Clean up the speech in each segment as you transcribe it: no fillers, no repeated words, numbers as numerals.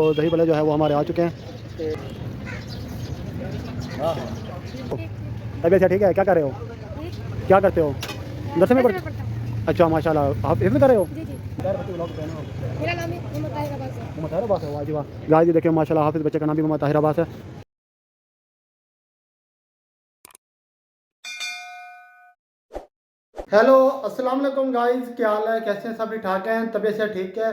तो दही बल्ले जो है वो हमारे आ चुके हैं। तबीयत ठीक है? क्या कर रहे हो? क्या करते हो? दसवीं में पढ़ते? अच्छा माशाल्लाह, आप इसमें कर रहे हो? मेरा नाम मोहम्मद ताहिर अब्बास है। वाह जी वाह। गाइस ये देखिए माशाल्लाह हाफिज़ बच्चे का नाम भी मोहम्मद ताहिर अब्बास है। हेलो अस्सलाम वालेकुम गाइस, क्या हाल है? कैसे हैं? सब ठीक ठाक हैं? तबीयत से ठीक है?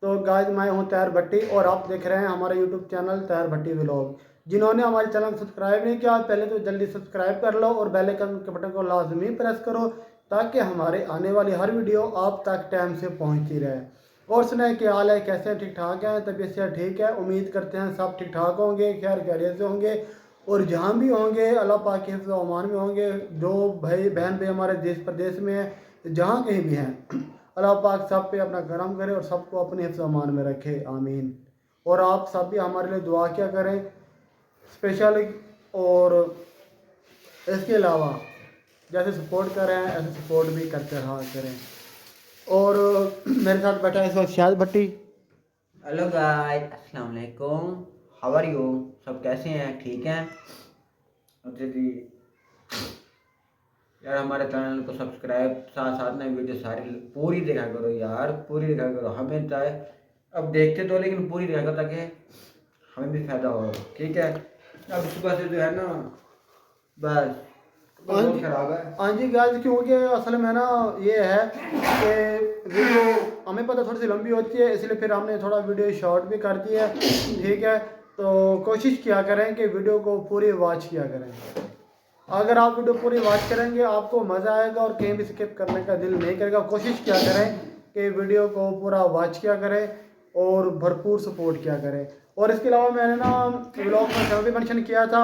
तो गाइस मैं हूं ताहिर भट्टी और आप देख रहे हैं हमारा यूट्यूब चैनल ताहिर भट्टी व्लॉग। जिन्होंने हमारे चैनल को सब्सक्राइब नहीं किया पहले तो जल्दी सब्सक्राइब कर लो और बेल आइकन के बटन को लाजमी प्रेस करो ताकि हमारे आने वाली हर वीडियो आप तक टाइम से पहुंचती रहे। और सुनाए क्या हाल है? कैसे हैं? ठीक ठाक हैं? तबीयत से ठीक है? उम्मीद करते हैं सब ठीक ठाक होंगे, खैर खैरियत से होंगे और जहाँ भी होंगे अल्लाह पाक के हिफ्ज़ व अमान में होंगे। जो भाई बहन भी हमारे देश प्रदेश में हैं, जहाँ कहीं भी हैं, अल्लाह पाक सब पे अपना करम करे और सबको अपने हिफ्ज़ व अमान में रखे, आमीन। और आप सब भी हमारे लिए दुआ क्या करें स्पेशली। और इसके अलावा जैसे सपोर्ट कर रहे हैं ऐसे सपोर्ट भी करते रहा करें। और मेरे साथ बैठा है इस वक्त शाहिद भट्टी। हेलो गाइस, अस्सलाम वालेकुम, हाउ आर यू? सब कैसे हैं? ठीक हैं? अच्छा जी यार, हमारे चैनल को सब्सक्राइब साथ साथ में वीडियो सारी पूरी देखा करो यार, पूरी देखा करो। हमें चाहे अब देखते तो लेकिन पूरी देखा करो ताकि हमें भी फायदा हो, ठीक है? अब सुबह से जो है ना बस बहुत खराब है। हाँ जी गाइस, क्योंकि असल में ना ये है कि वीडियो हमें पता थोड़ी सी लंबी होती है इसलिए फिर हमने थोड़ा वीडियो शॉर्ट भी कर दी है, ठीक है? तो कोशिश किया करें कि वीडियो को पूरी वॉच किया करें। अगर आप वीडियो पूरी वॉच करेंगे आपको मज़ा आएगा और कहीं भी स्किप करने का दिल नहीं करेगा। कोशिश किया करें कि वीडियो को पूरा वॉच किया करें और भरपूर सपोर्ट किया करें। और इसके अलावा मैंने ना व्लॉग में चैनल भी मेंशन किया था,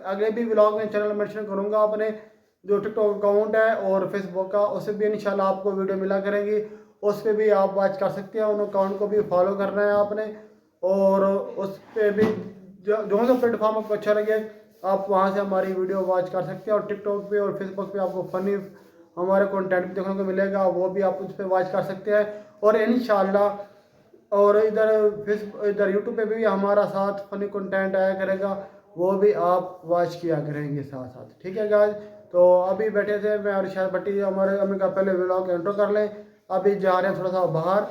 अगले भी व्लॉग में चैनल मेंशन करूंगा अपने जो टिकटॉक अकाउंट है और फेसबुक का, उससे भी इंशाल्लाह आपको वीडियो मिला करेंगी। उस पर भी आप वॉच कर सकते हैं, उन अकाउंट को भी फॉलो करना है आपने। और उस पर भी जो सा प्लेटफॉर्म आपको अच्छा लगे आप वहाँ से हमारी वीडियो वॉच कर सकते हैं। और टिकटॉक पे और फेसबुक पे आपको फ़नी हमारे कंटेंट भी देखने को मिलेगा, वो भी आप उस पर वॉच कर सकते हैं। और इंशाल्लाह और इधर यूट्यूब पे भी हमारा साथ फ़नी कंटेंट आया करेगा, वो भी आप वॉच किया करेंगे साथ साथ, ठीक है गाइस? तो अभी बैठे थे मैं और शायद भट्टी हमारे अम्मी का पहले व्लॉग एंटर कर लें। अभी जा रहे हैं थोड़ा सा बाहर।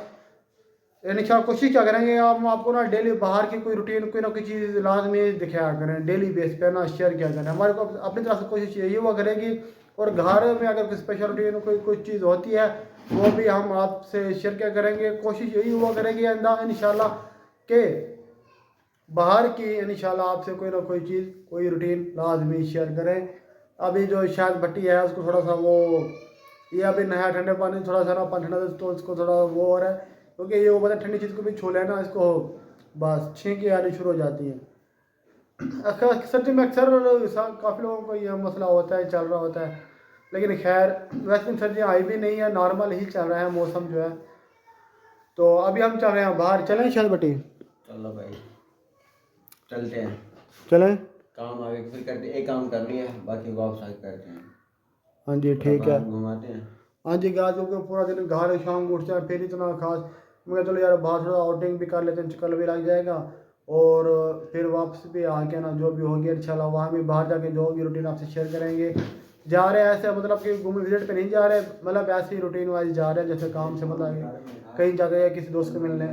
इंशाल्लाह कोशिश क्या करेंगे हम आपको ना डेली बाहर की कोई रूटीन कोई ना कोई चीज़ लाजमी दिखाया करें, डेली बेस पे ना शेयर किया करें। हमारे को अपनी तरफ से कोशिश यही हुआ करेगी। और घर में अगर कोई स्पेशल रूटीन कोई चीज़ होती है वो भी हम आपसे शेयर किया करेंगे। कोशिश यही हुआ करेगी इंशाल्लाह के बाहर की इंशाल्लाह आपसे कोई ना कोई चीज़ कोई रूटीन लाजमी शेयर करें। अभी जो शायद भट्टी है उसको थोड़ा सा वो ये अभी नया ठंडे पानी थोड़ा सा ना ठंडा तो उसको थोड़ा वो हो रहा है क्योंकि ये वो पता ठंडी चीज़ को भी छू लेना इसको बस छींकी आनी शुरू हो जाती है। सर्दी में अक्सर काफ़ी लोगों को यह मसला होता है, चल रहा होता है। लेकिन खैर वैसे सर्दियाँ आई भी नहीं है, नॉर्मल ही चल रहा है मौसम जो है। तो अभी हम चल रहे हैं बाहर, चलें शायद भट्टी? चलो भाई चलते हैं, चलें। काम आगे फिर करते, एक काम कर लिया बाकी वापस आगे करते हैं। हाँ जी ठीक है। घुमाते हैं। हाँ जी गाज क्योंकि पूरा दिन घर शाम को उठते हैं फिर इतना खास मगर चलो यार बाहर थोड़ा आउटिंग भी कर लेते हैं, चक्कर भी लग जाएगा। और फिर वापस भी आके ना जो भी होगी इंशाल्लाह वहाँ भी बाहर जाके जो होगी रूटीन आपसे शेयर करेंगे। जा रहे हैं ऐसे मतलब कि घूमने विजिट पे नहीं जा रहे, मतलब ऐसे ही रूटीन वाइज जा रहे हैं जैसे काम से मतलब कहीं जाते हैं किसी दोस्त को मिलने।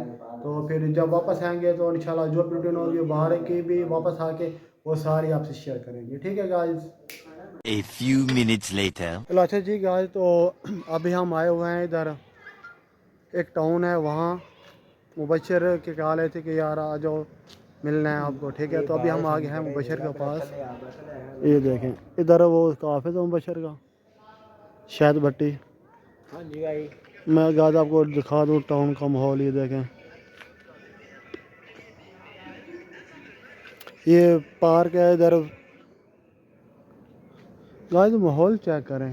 तो फिर जब वापस आएंगे तो इंशाल्लाह जो भी रूटीन होगी बाहर की भी वापस आके वो सारी आपसे शेयर करेंगे, ठीक है guys? A few minutes later. चलो अच्छा जी गाइस, तो अभी हम आए हुए हैं इधर एक टाउन है वहाँ मुबशर के कहा रहे थे कि यार आ जाओ मिलना है आपको, ठीक है? तो अभी हम आ गए हैं मुबशर के पास। ये देखें इधर वो काफ़ी है मुबशर का शायद भट्टी। हाँ जी भाई, मैं गाज आपको दिखा दूँ टाउन का माहौल। ये देखें ये पार्क है इधर गाइस, माहौल चेक करें।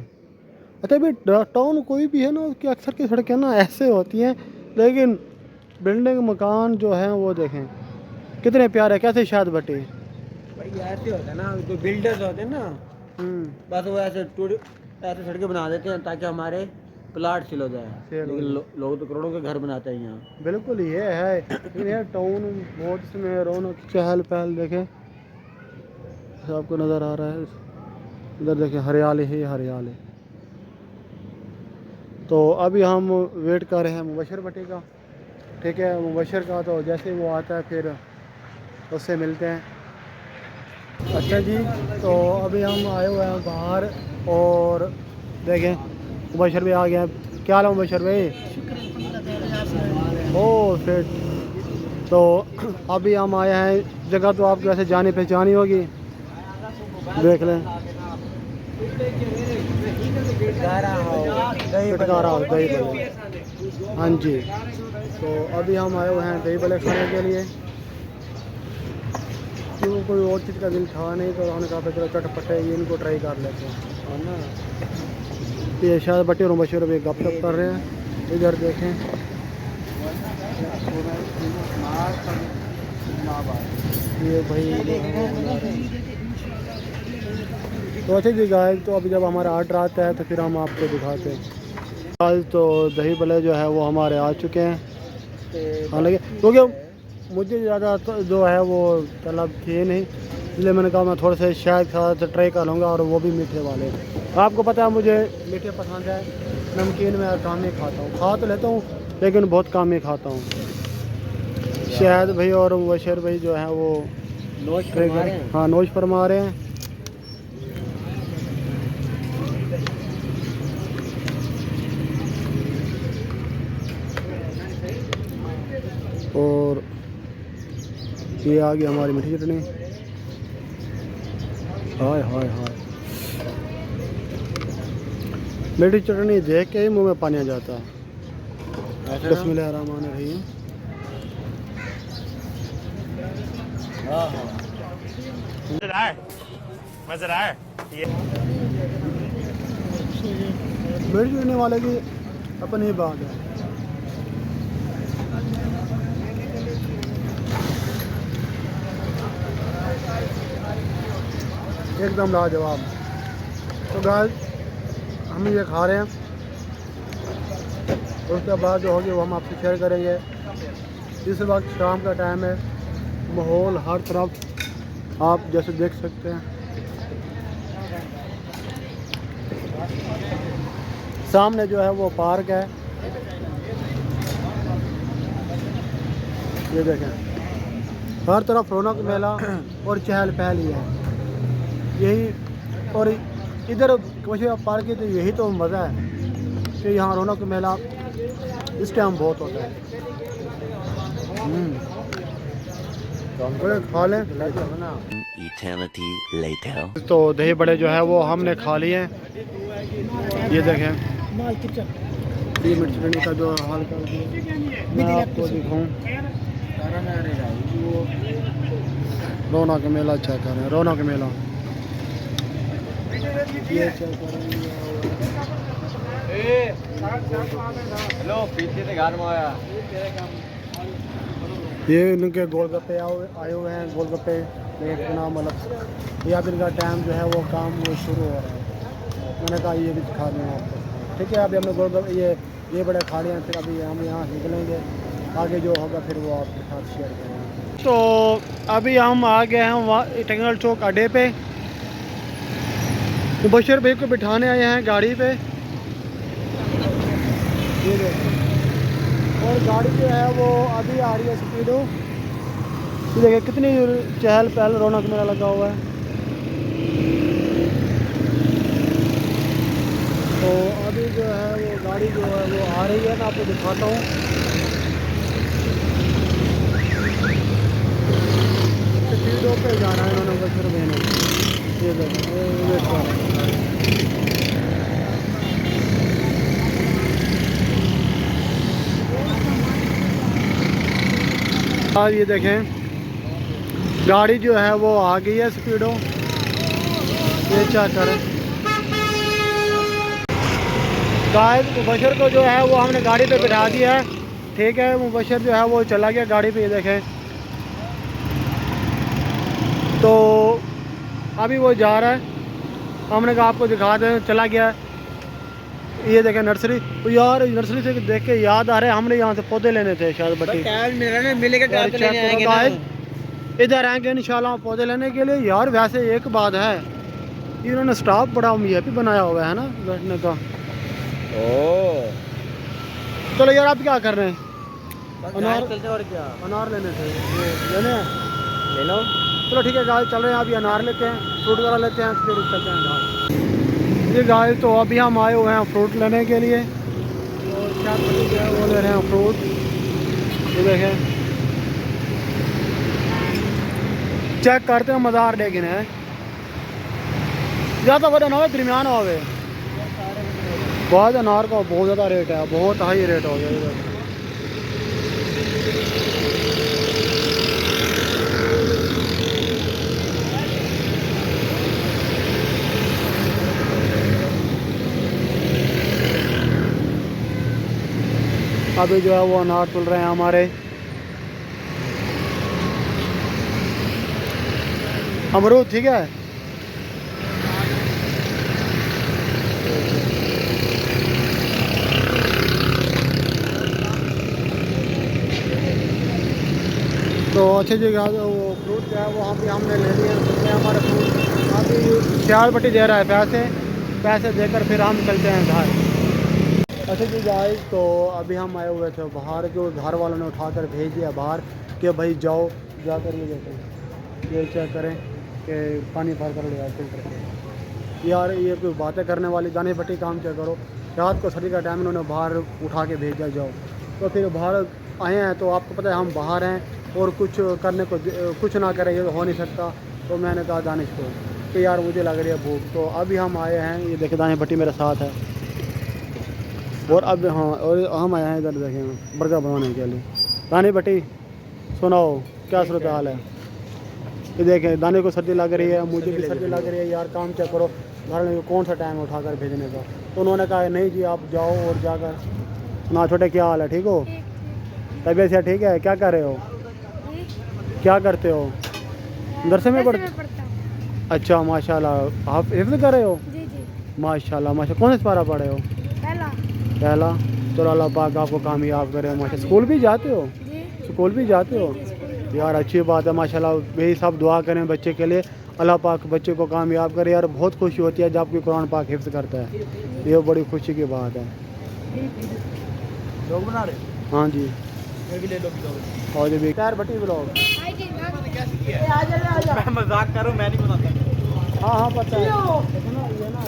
अच्छा अभी टाउन कोई भी है ना उसकी अक्सर की सड़कें ना ऐसे होती हैं लेकिन बिल्डिंग मकान जो हैं वो देखें कितने प्यारे कैसे शायद भट्टी। भाई ऐसे होता है ना, जो बिल्डर्स होते हैं ना बस वो ऐसे ऐसे सड़कें बना देते हैं ताकि हमारे प्लाट सेल हो जाए, सेल हो लेकिन लोग तो करोड़ों के घर बनाते हैं यहाँ। बिल्कुल ये है, लेकिन ये टाउन बहुत इसमें रौनक चहल पहल देखें आपको नज़र आ रहा है। इधर देखें हरियाली ही हरियाली। तो अभी हम वेट कर रहे हैं मुबशर भट्टी का, ठीक है। मुबशर का तो जैसे वो आता है फिर उससे मिलते हैं। अच्छा जी, तो अभी हम आए हुए हैं बाहर और देखें मुबशर भी आ गया। क्या हाल है मुबशर भाई? ओ फिर तो अभी हम आए हैं जगह, तो आपको वैसे जानी पहचानी होगी, देख लें। पिटकारा दही भले, हाँ जी। तो अभी हम आए हुए हैं दही भले खाने के लिए, क्यों कोई और चीज़ का दिल था नहीं, तो हमने कहा चलो चटपटे ये इनको ट्राई कर लेते हैं, है ना। ये शायद भट्टी और मुबशर अभी गपशप कर रहे हैं। इधर देखें ये भाई तो अच्छा जी गाइस, तो अभी जब हमारा ऑर्डर आता है तो फिर हम आपको दिखाते हैं। आज तो दही भले जो है वो हमारे आ चुके हैं, हालांकि क्योंकि मुझे ज़्यादा तो जो है वो तलब थी नहीं, इसलिए मैंने कहा मैं थोड़े से शायद साथ ट्राई कर लूँगा, और वो भी मीठे वाले। आपको पता है मुझे मीठे पसंद है, नमकीन में कम ही खाता हूँ, खा तो लेता हूँ लेकिन बहुत कम ही खाता हूँ। शायद भाई और मुबशर भाई जो है वो नोश फरमा रहे हैं, हाँ नोश फरमा रहे हैं। और ये आ गई हमारी मीठी चटनी, हाय हाय हाय। मीठी चटनी देख के ही मुंह में पानी आ जाता है। बिस्मिल्लाहिर्रहमानिर्रहीम। मज़ेदार मीठी चटनी वाले की अपनी बात है। एकदम लाजवाब। तो गाइस हम ये खा रहे हैं, उसके बाद जो होगी वो हम आपसे शेयर करेंगे। इस वक्त शाम का टाइम है, माहौल हर तरफ आप जैसे देख सकते हैं। सामने जो है वो पार्क है, ये देखें हर तरफ रौनक मेला और चहल पहल ही है यही। और इधर मुबशर पार्क की तो यही तो मज़ा है कि यहाँ रौनक मेला इस टाइम बहुत होता है। खा लें। Eternity later. तो दही बड़े जो है वो हमने खा लिए हैं, ये देखें। ये मिर्च चटनी का जो हाल कर दिया मैं आपको दिखाऊँ। रौनक मेला चेक कर रहे हैं, रौनक मेला ये चेक कर रहे हैं। हेलो पीछे से गान में आया। ये इनके गोलगप्पे आए हुए हैं, गोलगप्पे लेके नाम अलग। ये अब इनका टाइम जो है वो काम वो शुरू हो रहा है, मैंने कहा ये भी खा लें आपको, ठीक है। अभी हमने गोलगप्पे ये बड़े खा लिए हैं, फिर अभी हम यहाँ निकलेंगे, आगे जो होगा फिर वो आपके साथ शेयर करेंगे। तो अभी हम आ गए हैं वहाँ टेक्निकल चौक अड्डे पे, मुबशर भाई को बिठाने आए हैं गाड़ी पे, ये देखो। और गाड़ी जो है वो अभी आ रही है स्पीडो, ये देखिए कितनी चहल पहल रौनक मेला लगा हुआ है। तो अभी जो है वो गाड़ी जो है वो आ रही है, मैं आपको दिखाता हूँ। स्पीडो पे जाना है इन्होंने मुबशर भाई ने, ये देखो वेट कर रहे हैं। ये देखें गाड़ी जो है वो आ गई है स्पीडो, ये क्या करें। गाइस मुबशर को जो है वो हमने गाड़ी पे बिठा दिया है, ठीक है। मुबशर जो है वो चला गया गाड़ी पे, ये देखें। तो अभी वो जा रहा है, हमने कहा आपको दिखा दें, चला गया। ये देखें नर्सरी। तो यार नर्सरी से देख के याद आ रहा है, हमने यहाँ से पौधे लेने थे शायद बटी। इधर आएंगे इंशाल्लाह पौधे लेने के लिए। यार वैसे एक बात है, इन्होंने स्टाफ बड़ा भी बनाया हुआ है ना बैठने का। चलो यार आप क्या कर रहे हैं? अनार और क्या अनार लेने थे, लेने हैं ले लो। चलो ठीक है गाइस, चल रहे हैं अभी अनार लेते हैं, फ्रूट वगैरह लेते हैं, फिर चलते हैं गाइस। ये गाइस तो अभी हम आए हुए हैं फ्रूट लेने के लिए, और क्या जो है वो ले रहे हैं फ्रूट। ये देखें, चेक करते हैं मज़ार लेकिन है ज़्यादा बड़ा ना हो, दरमियान हो गए। बहुत अनार का बहुत ज़्यादा रेट है, बहुत हाई रेट हो गया इधर। अभी जो है वो अनार तुल रहे हैं हमारे। अमरूद ठीक है। तो अच्छे जगह वो फ्रूट जो है वो अभी हमने ले लिए हैं हमारे फ्रूट। अभी चार बटी दे रहा है पैसे देकर फिर हम चलते हैं घर। अच्छा जी गाइस, तो अभी हम आए हुए थे बाहर, जो घर वालों ने उठाकर भेज दिया बाहर कि भाई जाओ जाकर ये देखें, ये चेक करें कि पानी भर कर ले आओ फिल्टर के। यार ये कोई बातें करने वाली, दाने भट्टी काम क्या करो। रात को सर्दी का टाइम इन्होंने बाहर उठा के भेज दिया जाओ। तो फिर बाहर आए हैं, तो आपको पता है हम बाहर हैं और कुछ करने को कुछ ना करें ये हो नहीं सकता। तो मैंने कहा दानिश को कि यार मुझे लग रही है भूख। तो अभी हम आए हैं, ये देखें दाने भट्टी मेरे साथ है। और अब हाँ, और हम आए हैं इधर देखें बर्गर बनाने के लिए। दाने भट्टी सुनाओ क्या सूरत हाल है? ये देखें दाने को सर्दी लग रही है, मुझे भी सर्दी लग रही है। यार काम क्या करो, घर में कौन सा टाइम उठाकर भेजने का। तो उन्होंने कहा नहीं जी आप जाओ और जाकर। ना छोटे क्या हाल है, ठीक हो? तबीयत से ठीक है? क्या कर रहे हो, क्या करते हो? दरसे में पढ़ते? अच्छा माशाल्लाह, आप हिफ्ज़ कर रहे हो? माशाल्लाह माशाल्लाह। कौन सा पारा पढ़े हो? पहला। चलो अल्लाह पाक आपको कामयाब करे माशाल्लाह। स्कूल भी जाते हो? स्कूल भी जाते हो? यार अच्छी बात है माशाल्लाह। यही सब दुआ करें बच्चे के लिए, अल्लाह पाक बच्चे को कामयाब करे। यार बहुत खुशी होती है जब कोई कुरान पाक हिफ्ज़ करता है, ये बड़ी खुशी की बात है। लोग बना रहे? हाँ जी, ले लो और जी टायर भट्टी ब्लॉग। मैं मजाक करूँ, मैं नहीं बनाता। हाँ हाँ पता है, ये ना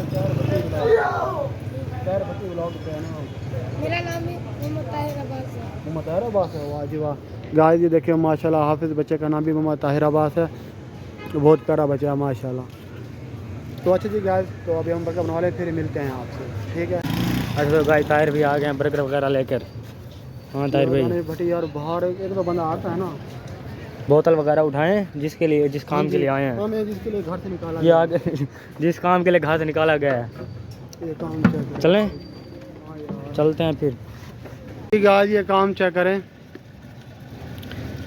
टायर भट्टी ब्लॉग पे है ना। मेरा नाम है मोहम्मद ताहिर अब्बास है। मोहम्मद ताहिर अब्बास है, वाह जी वाह। गाइस ये देखिए माशाल्लाह हाफिज़ बच्चे का नाम भी मोहम्मद ताहिर अब्बास है, बहुत प्यारा बच्चा है माशाल्लाह। तो अच्छा जी गाइस, तो अभी हम बर्गर बनवा ले, फिर मिलते हैं आपसे, ठीक है? अच्छा तो गाइस ताहिर भी आ गए हैं बर्गर वगैरह लेकर। हाँ ताहिर भाई, भट्टी यार बाहर एक तो बंदा आता है ना, बोतल वगैरह उठाएं जिसके लिए, जिस काम के लिए आए हैं। हमें जिसके लिए घर से निकाला ये आगे जिस काम के लिए घर से निकाला गया है। ये काम चेक चलें, चलते हैं फिर। ठीक है, आज ये काम चेक करें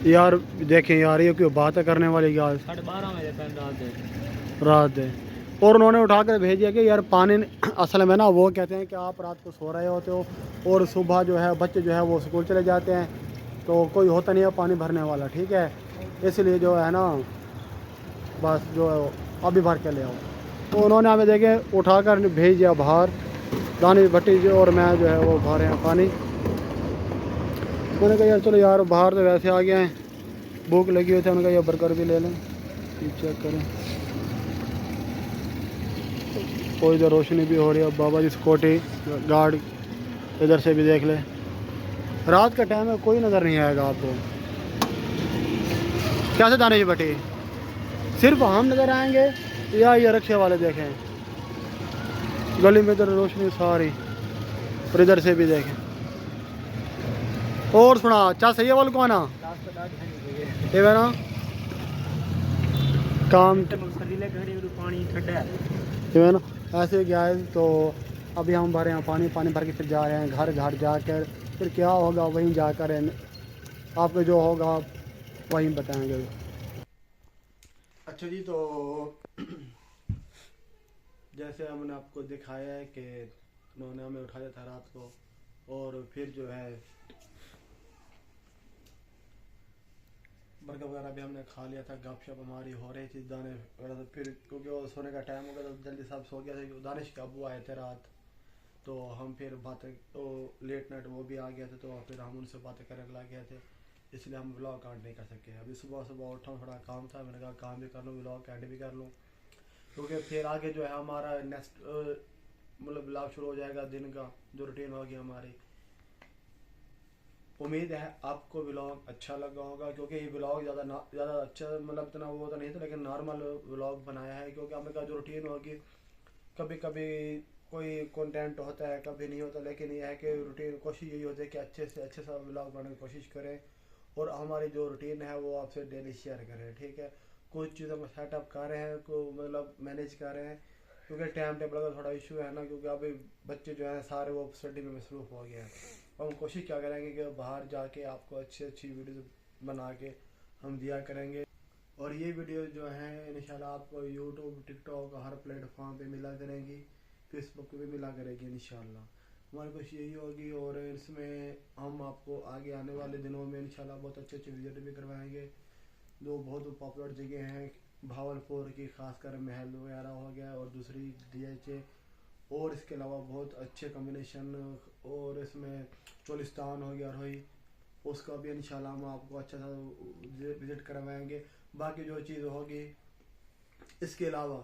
यार। देखें यार ये कोई बात है करने वाली गाल 12:30 बजे रात है, और उन्होंने उठा कर भेज दिया कि यार पानी असल में ना वो कहते हैं कि आप रात को सो रहे होते हो और सुबह जो है बच्चे जो है वो स्कूल चले जाते हैं, तो कोई होता नहीं है पानी भरने वाला, ठीक है? इसलिए जो है ना बस जो है अभी भर के ले आओ। तो उन्होंने हमें देखे उठा कर भेज दिया बाहर, दानिश भट्टी जो और मैं जो है वो भर रहे हैं पानी। मैंने कहा यार चलो यार बाहर तो वैसे आ गए हैं, भूख लगी हुई थी, उन्होंने कहा यार बर्गर भी ले लें, चेक करें। कोई इधर रोशनी भी हो रही है, बाबा जी सिक्योरिटी गार्ड इधर से भी देख ले। रात का टाइम है, कोई नज़र नहीं आएगा आपको। कैसे दानिश भट्टी, सिर्फ हम नज़र आएंगे या ये रक्षे वाले देखें? गली में इधर रोशनी सारी, और इधर से भी देखें। और सुना चा सही है वाल को आना ये ना काम पानी ठंडा है ना ऐसे गया है। तो अभी हम भर रहे हैं पानी, पानी भर के फिर जा रहे हैं घर। घर जाकर फिर क्या होगा वहीं जाकर आपको जो होगा वहीं बताएंगे। अच्छा जी, तो जैसे हमने आपको दिखाया है कि उन्होंने हमें उठाया था रात को, और फिर जो है बर्गर वगैरह भी हमने खा लिया था, गपशप हमारी हो रही थी दाने वगैरह। तो फिर क्योंकि वो सोने का टाइम हो गया तो जल्दी सब सो गया था। दानिश के अबू आए थे रात, तो हम फिर बातें तो लेट नाइट वो भी आ गया था, तो फिर हम उनसे बातें करने लग गए थे, इसलिए हम व्लॉग काट नहीं कर सके। अभी सुबह सुबह उठा, थोड़ा काम था, मैंने कहा काम भी कर लूँ, व्लॉग काट भी कर लूँ, क्योंकि फिर आगे जो है हमारा नेक्स्ट मतलब व्लॉग शुरू हो जाएगा, दिन का जो रूटीन होगी हमारी। उम्मीद है आपको व्लॉग अच्छा लगा होगा, क्योंकि ये व्लॉग ज़्यादा अच्छा मतलब इतना वो तो नहीं था, लेकिन नॉर्मल व्लॉग बनाया है, क्योंकि हमें का जो रूटीन होगी कभी कभी कोई कंटेंट होता है, कभी नहीं होता, लेकिन ये है कि रूटीन कोशिश यही होती है कि अच्छे से अच्छे सा व्लॉग बनाने की कोशिश करें, और हमारी जो रूटीन है वो आपसे डेली शेयर करें, ठीक है। कुछ चीज़ों में सेटअप कर रहे हैं, को मतलब मैनेज कर रहे हैं, क्योंकि टाइम टेबल का थोड़ा इशू है ना, क्योंकि अभी बच्चे जो हैं सारे वो स्टडी में मसरूफ़ हो गए हैं। हम कोशिश क्या करेंगे कि बाहर जाके आपको अच्छी वीडियो बना के हम दिया करेंगे, और ये वीडियो जो है इंशाल्लाह आपको यूट्यूब, टिकटॉक हर प्लेटफॉर्म पे मिला करेंगी, फेसबुक पे भी मिला करेगी इंशाल्लाह। हमारी कोशिश यही होगी, और इसमें हम आपको आगे आने वाले दिनों में इंशाल्लाह बहुत अच्छे विजिट भी करवाएंगे। जो बहुत पॉपुलर जगह हैं भावलपुर की, खासकर महल वगैरह हो गया, और दूसरी DHA, और इसके अलावा बहुत अच्छे कॉम्बिनेशन, और इसमें चोलिस्तान हो गया रोही, उसका भी इंशाल्लाह हम आपको अच्छा सा विजिट करवाएंगे। बाकी जो चीज़ होगी इसके अलावा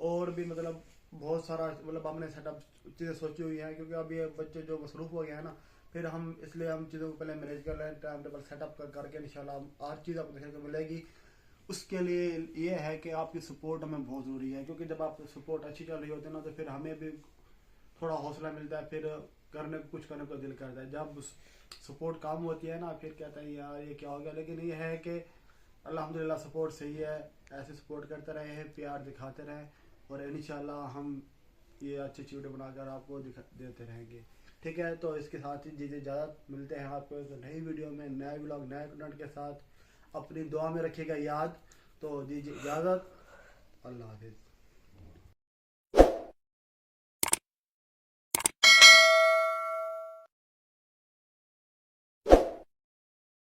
और भी मतलब बहुत सारा मतलब हमने सेटअप चीज़ें सोची हुई हैं, क्योंकि अभी बच्चे जो मसरूफ़ हो गए हैं ना, फिर हम इसलिए हम चीज़ों को पहले मैनेज कर लें, टाइम टेबल सेटअप करके इंशाल्लाह हर चीज़ आपको देखने को मिलेगी। उसके लिए ये है कि आपकी सपोर्ट हमें बहुत ज़रूरी है, क्योंकि जब आपकी सपोर्ट अच्छी चल रही होती है ना, तो फिर हमें भी थोड़ा हौसला मिलता है, फिर कुछ करने को दिल करता है। जब सपोर्ट कम होती है ना, फिर कहता है यार ये क्या हो गया। लेकिन ये है कि अल्हम्दुलिल्लाह सपोर्ट सही है, ऐसे सपोर्ट करते रहे हैं, प्यार दिखाते रहें, और इंशाल्लाह हम ये अच्छी वीडियो बनाकर आपको देते रहेंगे, ठीक है। तो इसके साथ ही दीजिए इजाज़त, मिलते हैं आपको एक नई वीडियो में, नए व्लॉग, नए कंटेंट के साथ। अपनी दुआ में रखिएगा याद, तो दीजिए इजाज़त, अल्लाह हाफिज़।